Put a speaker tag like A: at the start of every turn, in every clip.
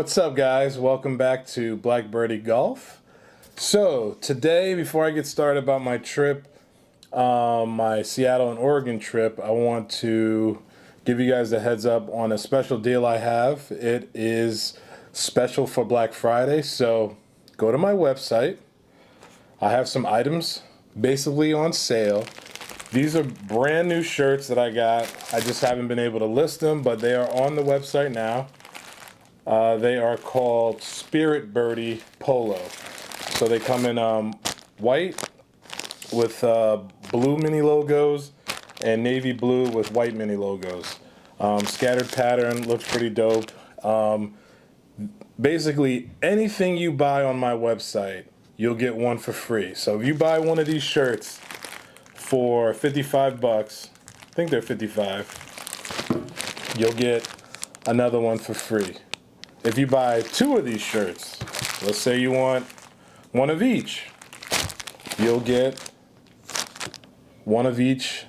A: What's up, guys? Welcome back to Black Birdie Golf. So today, before I get started about my trip, my Seattle and Oregon trip, I want to give you guys a heads up on a special deal I have. It is special for Black Friday, so go to my website. I have some items basically on sale. These are brand new shirts that I got. I just haven't been able to list them, but they are on the website now. They are called Spirit Birdie Polo. So they come in white with blue mini logos and navy blue with white mini logos. Scattered pattern, looks pretty dope. Basically, anything you buy on my website, you'll get one for free. So if you buy one of these shirts for 55 bucks, I think they're 55, you'll get another one for free. If you buy two of these shirts, let's say you want one of each, you'll get one of each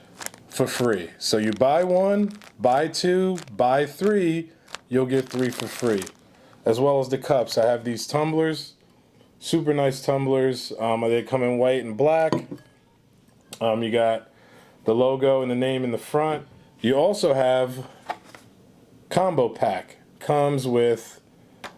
A: for free. So you buy one, buy two, buy three, you'll get three for free. As well as the cups. I have these tumblers, super nice tumblers. They come in white and black. You got the logo and the name in the front. You also have combo pack. Comes with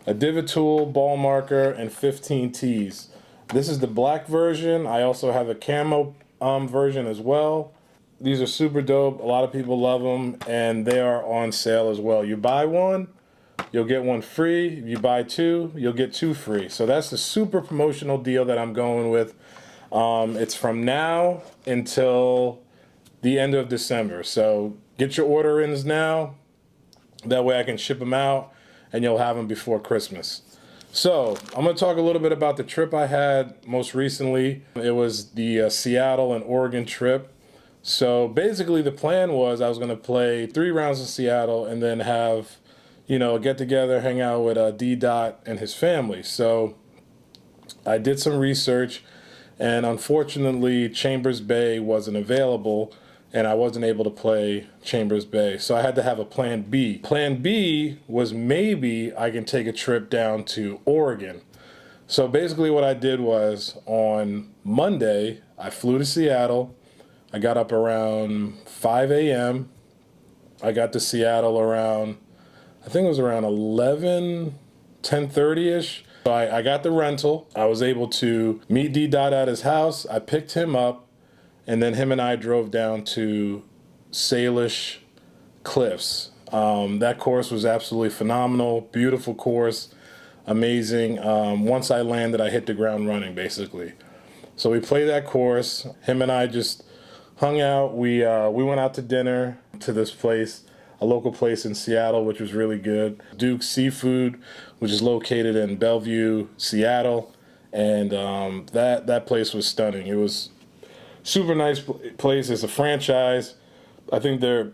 A: a divot tool, ball marker, and 15 tees. This is the black version. I also have a camo version as well. These are super dope. A lot of people love them, and they are on sale as well. You buy one, you'll get one free. If you buy two, you'll get two free. So that's the super promotional deal that I'm going with. It's from now until the end of December. So get your order-ins now. That way I can ship them out and you'll have them before Christmas. So I'm going to talk a little bit about the trip I had most recently. It was the Seattle and Oregon trip. So basically the plan was I was going to play 3 rounds in Seattle and then have, a get together, hang out with D. Dot and his family. So I did some research, and unfortunately Chambers Bay wasn't available, and I wasn't able to play Chambers Bay. So I had to have a plan B. Plan B was maybe I can take a trip down to Oregon. So basically what I did was on Monday, I flew to Seattle. I got up around 5 a.m. I got to Seattle around, I think it was around 10:30-ish. So I got the rental. I was able to meet D. Dot at his house. I picked him up. And then him and I drove down to Salish Cliffs. That course was absolutely phenomenal. Beautiful course. Amazing. Once I landed, I hit the ground running, basically. So we played that course. Him and I just hung out. We went out to dinner to this place, a local place in Seattle, which was really good. Duke's Seafood, which is located in Bellevue, Seattle. And that place was stunning. It was super nice place. It's a franchise. I think there are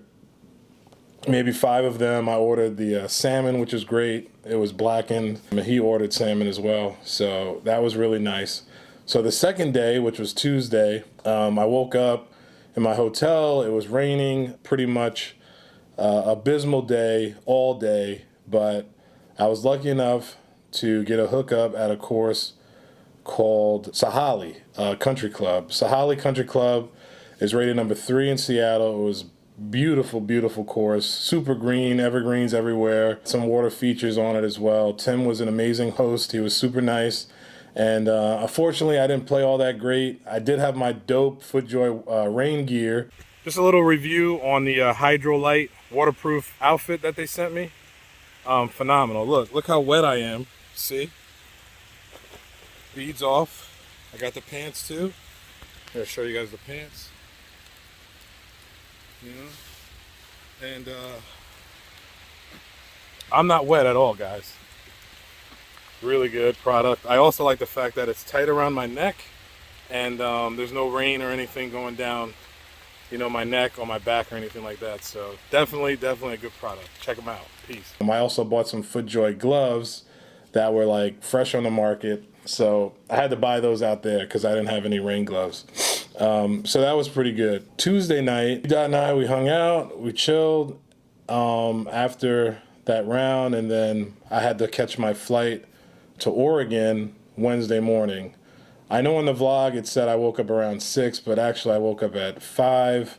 A: maybe 5 of them. I ordered the salmon, which is great. It was blackened. He ordered salmon as well. So that was really nice. So the second day, which was Tuesday, I woke up in my hotel. It was raining, pretty much abysmal day, all day. But I was lucky enough to get a hookup at a course called Sahali Country Club. Sahali Country Club is rated number 3 in Seattle. It was beautiful, beautiful course. Super green, evergreens everywhere. Some water features on it as well. Tim was an amazing host. He was super nice. And unfortunately, I didn't play all that great. I did have my dope FootJoy rain gear. Just a little review on the Hydrolite waterproof outfit that they sent me. Phenomenal. Look how wet I am. See? Beads off. I got the pants too. Here, I'll show you guys the pants. And I'm not wet at all, guys. Really good product. I also like the fact that it's tight around my neck, and there's no rain or anything going down, my neck or my back or anything like that. So definitely a good product. Check them out. Peace. I also bought some FootJoy gloves that were like fresh on the market. So I had to buy those out there because I didn't have any rain gloves. So that was pretty good. Tuesday night, Dot and I, we hung out, we chilled. After that round, and then I had to catch my flight to Oregon Wednesday morning. I know in the vlog it said I woke up around 6, but actually I woke up at 5.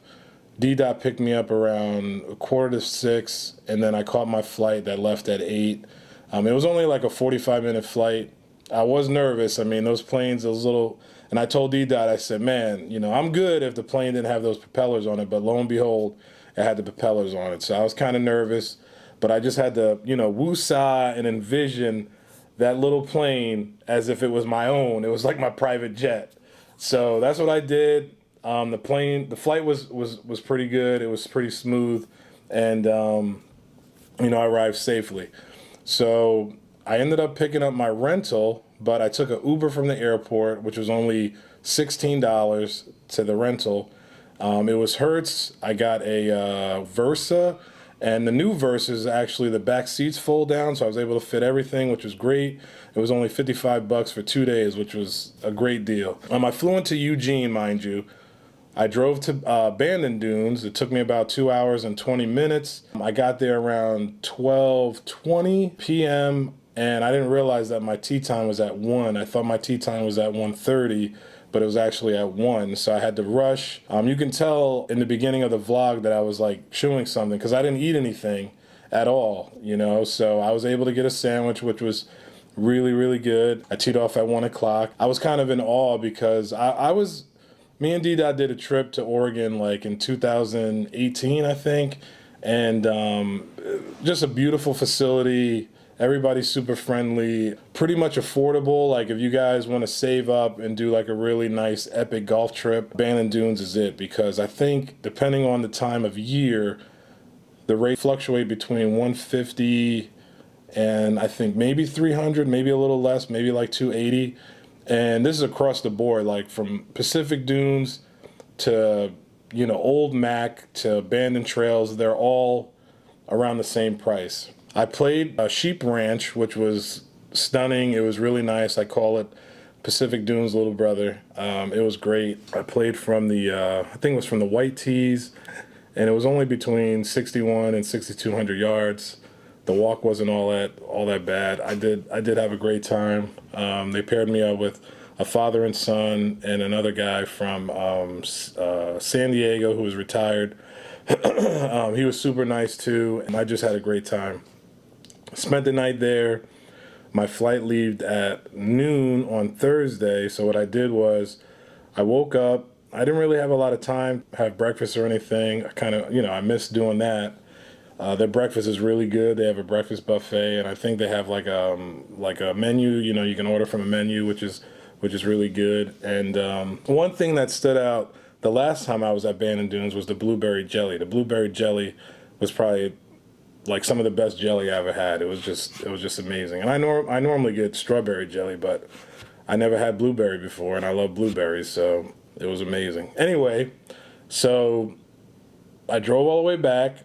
A: D-Dot picked me up around 5:45, and then I caught my flight that left at 8. It was only like a 45-minute flight. I was nervous. I mean, those planes, those little, and I told D-Dot, I said, man, you know, I'm good if the plane didn't have those propellers on it, but lo and behold, it had the propellers on it. So I was kind of nervous, but I just had to, you know, woo-saw and envision that little plane as if it was my own. It was like my private jet. So that's what I did. The flight was pretty good. It was pretty smooth, and you know, I arrived safely. So I ended up picking up my rental, but I took an Uber from the airport, which was only $16 to the rental. It was Hertz. I got a Versa, and the new Versa is actually the back seats fold down, so I was able to fit everything, which was great. It was only $55 for 2 days, which was a great deal. I flew into Eugene, mind you. I drove to Bandon Dunes. It took me about 2 hours and 20 minutes. I got there around 12:20 p.m., and I didn't realize that my tee time was at 1. I thought my tee time was at 1:30, but it was actually at 1, so I had to rush. You can tell in the beginning of the vlog that I was like chewing something because I didn't eat anything at all, you know, so I was able to get a sandwich, which was really, really good. I teed off at 1 o'clock. I was kind of in awe because me and D-Dot did a trip to Oregon like in 2018, I think, and just a beautiful facility. Everybody's super friendly, pretty much affordable. Like if you guys want to save up and do like a really nice epic golf trip, Bandon Dunes is it, because I think depending on the time of year, the rates fluctuate between 150 and I think maybe 300, maybe a little less, maybe like 280. And this is across the board, like from Pacific Dunes to, you know, Old Mac to Bandon Trails. They're all around the same price. I played Sheep Ranch, which was stunning. It was really nice. I call it Pacific Dunes' little brother. It was great. I played from I think it was from the White Tees, and it was only between 61 and 6,200 yards. The walk wasn't all that bad. I did have a great time. They paired me up with a father and son and another guy from San Diego who was retired. He was super nice too, and I just had a great time. Spent the night there. My flight left at noon on Thursday, so what I did was I woke up. I didn't really have a lot of time to have breakfast or anything. I kind of, you know, I missed doing that. Their breakfast is really good. They have a breakfast buffet, and I think they have like a menu. You know, you can order from a menu, which is really good. And one thing that stood out the last time I was at Bandon Dunes was the blueberry jelly. The blueberry jelly was probably like some of the best jelly I ever had. It was just amazing. And I normally get strawberry jelly, but I never had blueberry before, and I love blueberries, so it was amazing. Anyway, so I drove all the way back.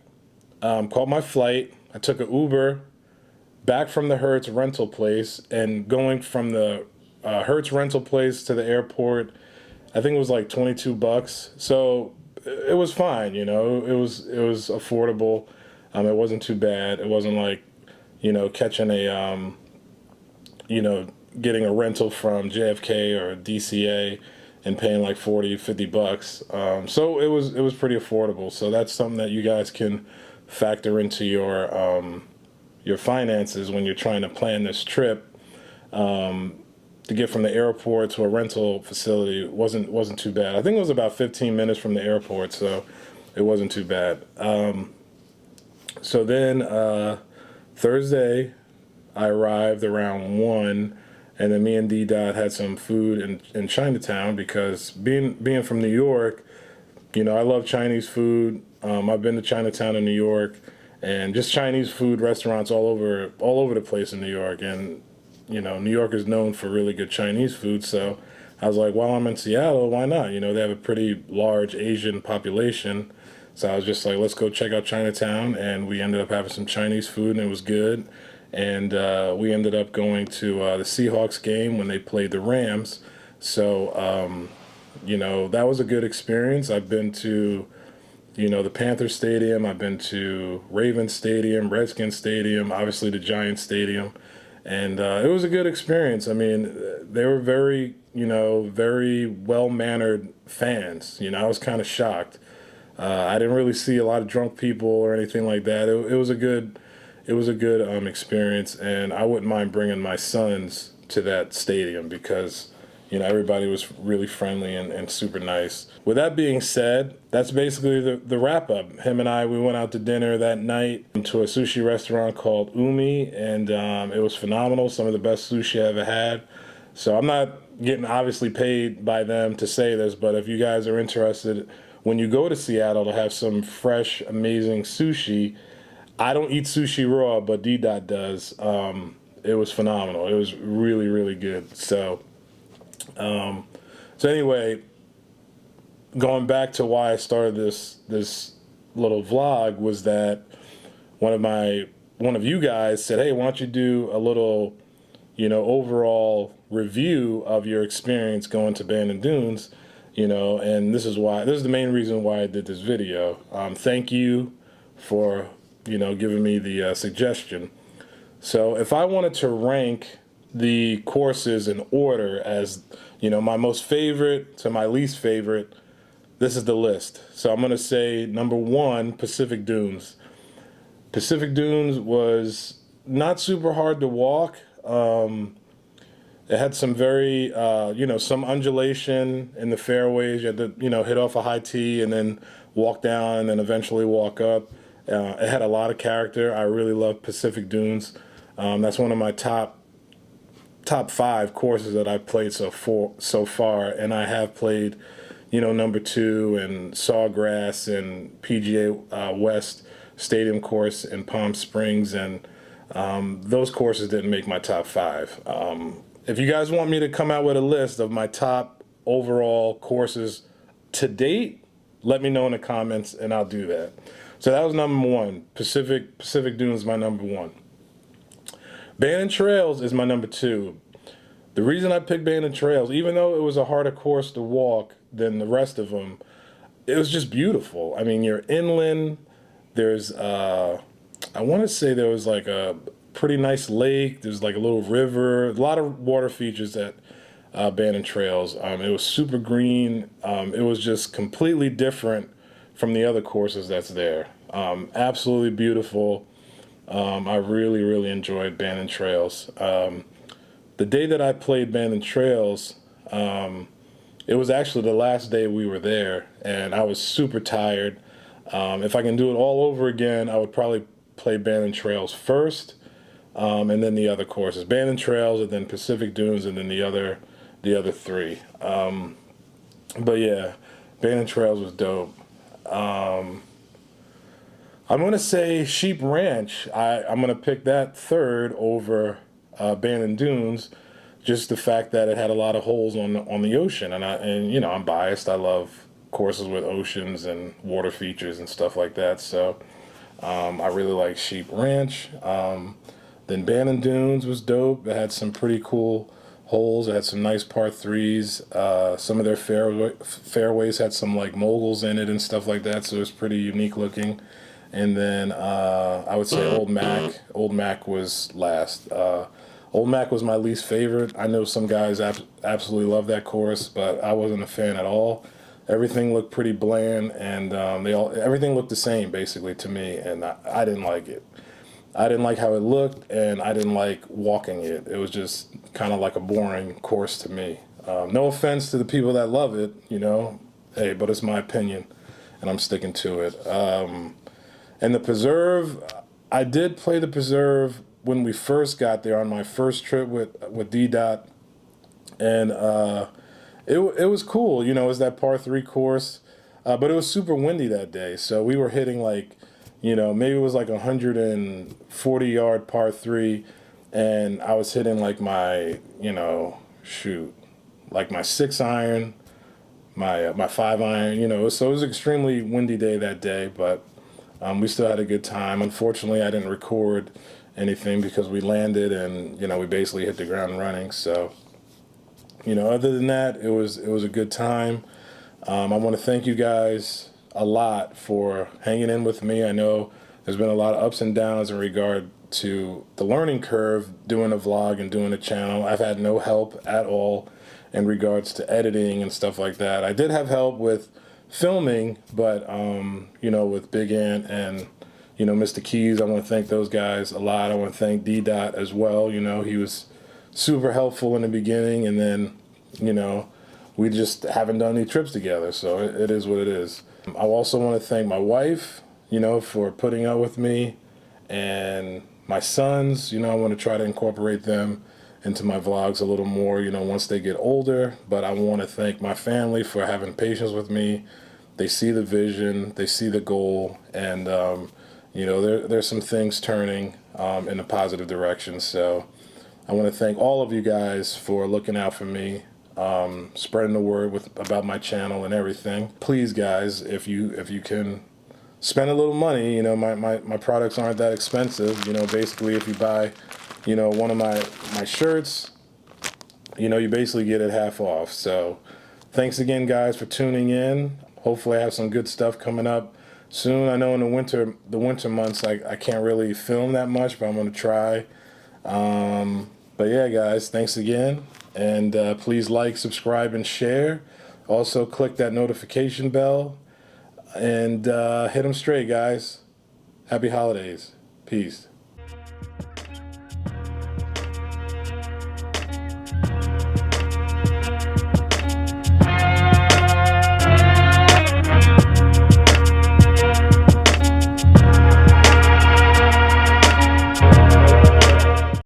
A: Caught my flight. I took an Uber back from the Hertz rental place, and going from the Hertz rental place to the airport, I think it was like $22. So it was fine, you know. It was affordable. It wasn't too bad. It wasn't like, you know, catching a you know, getting a rental from JFK or DCA and paying like $40-50. So it was pretty affordable. So that's something that you guys can factor into your finances when you're trying to plan this trip. To get from the airport to a rental facility wasn't too bad. I think it was about 15 minutes from the airport, so it wasn't too bad. So then Thursday, I arrived around 1, and then me and D-Dot had some food in Chinatown because being from New York, you know, I love Chinese food. I've been to Chinatown in New York, and just Chinese food restaurants all over the place in New York. And you know, New York is known for really good Chinese food. So I was like, while I'm in Seattle, why not? You know, they have a pretty large Asian population. So I was just like, let's go check out Chinatown, and we ended up having some Chinese food, and it was good. And we ended up going to the Seahawks game when they played the Rams. So you know, that was a good experience. I've been to the Panther Stadium. I've been to Ravens Stadium, Redskins Stadium, obviously the Giants Stadium. And it was a good experience. I mean, they were very, very well-mannered fans. I was kind of shocked. I didn't really see a lot of drunk people or anything like that. It was a good, experience, and I wouldn't mind bringing my sons to that stadium because everybody was really friendly and super nice. With that being said, that's basically the wrap up. Him and I, we went out to dinner that night to a sushi restaurant called Umi, and it was phenomenal. Some of the best sushi I ever had. So I'm not getting obviously paid by them to say this, but if you guys are interested, when you go to Seattle to have some fresh, amazing sushi, I don't eat sushi raw, but D-Dot does. It was phenomenal. It was really, really good. So anyway, going back to why I started this little vlog was that one of you guys said, "Hey, why don't you do a little, overall review of your experience going to Bandon Dunes?" And this is the main reason why I did this video. Thank you for giving me the suggestion. So if I wanted to rank the courses in order as, my most favorite to my least favorite, this is the list. So I'm going to say number 1, Pacific Dunes. Pacific Dunes was not super hard to walk. It had some very, some undulation in the fairways. You had to, hit off a high tee and then walk down and then eventually walk up. It had a lot of character. I really love Pacific Dunes. That's one of my top 5 courses that I've played so far, and I have played, number 2 and Sawgrass and PGA West Stadium course in Palm Springs, and those courses didn't make my top 5. If you guys want me to come out with a list of my top overall courses to date, let me know in the comments, and I'll do that. So that was number 1. Pacific Dunes is my number 1. Bandon Trails is my number 2. The reason I picked Bandon Trails, even though it was a harder course to walk than the rest of them, it was just beautiful. I mean, you're inland. There's, I want to say there was like a pretty nice lake. There's like a little river. A lot of water features at Bandon Trails. It was super green. It was just completely different from the other courses that's there. Absolutely beautiful. I really, really enjoyed Bandon Trails. The day that I played Bandon Trails, it was actually the last day we were there, and I was super tired. If I can do it all over again, I would probably play Bandon Trails first, and then the other courses. Bandon Trails, and then Pacific Dunes, and then the other 3. But yeah, Bandon Trails was dope. I'm going to say Sheep Ranch. I'm going to pick that third over Bandon Dunes, just the fact that it had a lot of holes on the ocean, and I'm biased. I love courses with oceans and water features and stuff like that. So I really like Sheep Ranch. Then Bandon Dunes was dope. It had some pretty cool holes. It had some nice par 3s. Some of their fairways had some like moguls in it and stuff like that. So it was pretty unique looking. And then I would say Old Mac. Old Mac was last. Old Mac was my least favorite. I know some guys absolutely love that course, but I wasn't a fan at all. Everything looked pretty bland, and everything looked the same basically to me, and I didn't like it. I didn't like how it looked, and I didn't like walking it. It was just kind of like a boring course to me. No offense to the people that love it, hey, but it's my opinion, and I'm sticking to it. And the Preserve, I did play the Preserve when we first got there on my first trip with D-Dot, and it was cool. It was that par 3 course, but it was super windy that day, so we were hitting like, maybe it was like 140-yard par 3, and I was hitting like my, like my 6-iron, my 5-iron, so it was an extremely windy day that day, but we still had a good time. Unfortunately, I didn't record anything because we landed and, we basically hit the ground running. So, other than that, it was a good time. I want to thank you guys a lot for hanging in with me. I know there's been a lot of ups and downs in regard to the learning curve doing a vlog and doing a channel. I've had no help at all in regards to editing and stuff like that. I did have help with filming, but you know, with Big Ant and, you know, Mr. Keys, I want to thank those guys a lot. I want to thank D-Dot as well. You know, he was super helpful in the beginning, and then, you know, we just haven't done any trips together, so it is what it is. I also want to thank my wife, you know, for putting up with me, and my sons. You know, I want to try to incorporate them into my vlogs a little more, you know, once they get older. But I want to thank my family for having patience with me. They see the vision, they see the goal, and you know, there's some things turning in a positive direction. So I want to thank all of you guys for looking out for me, spreading the word about my channel and everything. Please, guys, if you can spend a little money, you know, my products aren't that expensive. You know, basically, if you buy, you know, one of my shirts, you know, you basically get it half off. So thanks again, guys, for tuning in. Hopefully I have some good stuff coming up soon. I know in the winter months I can't really film that much, but I'm going to try. But yeah, guys, thanks again. And please like, subscribe, and share. Also, click that notification bell. And hit them straight, guys. Happy holidays. Peace.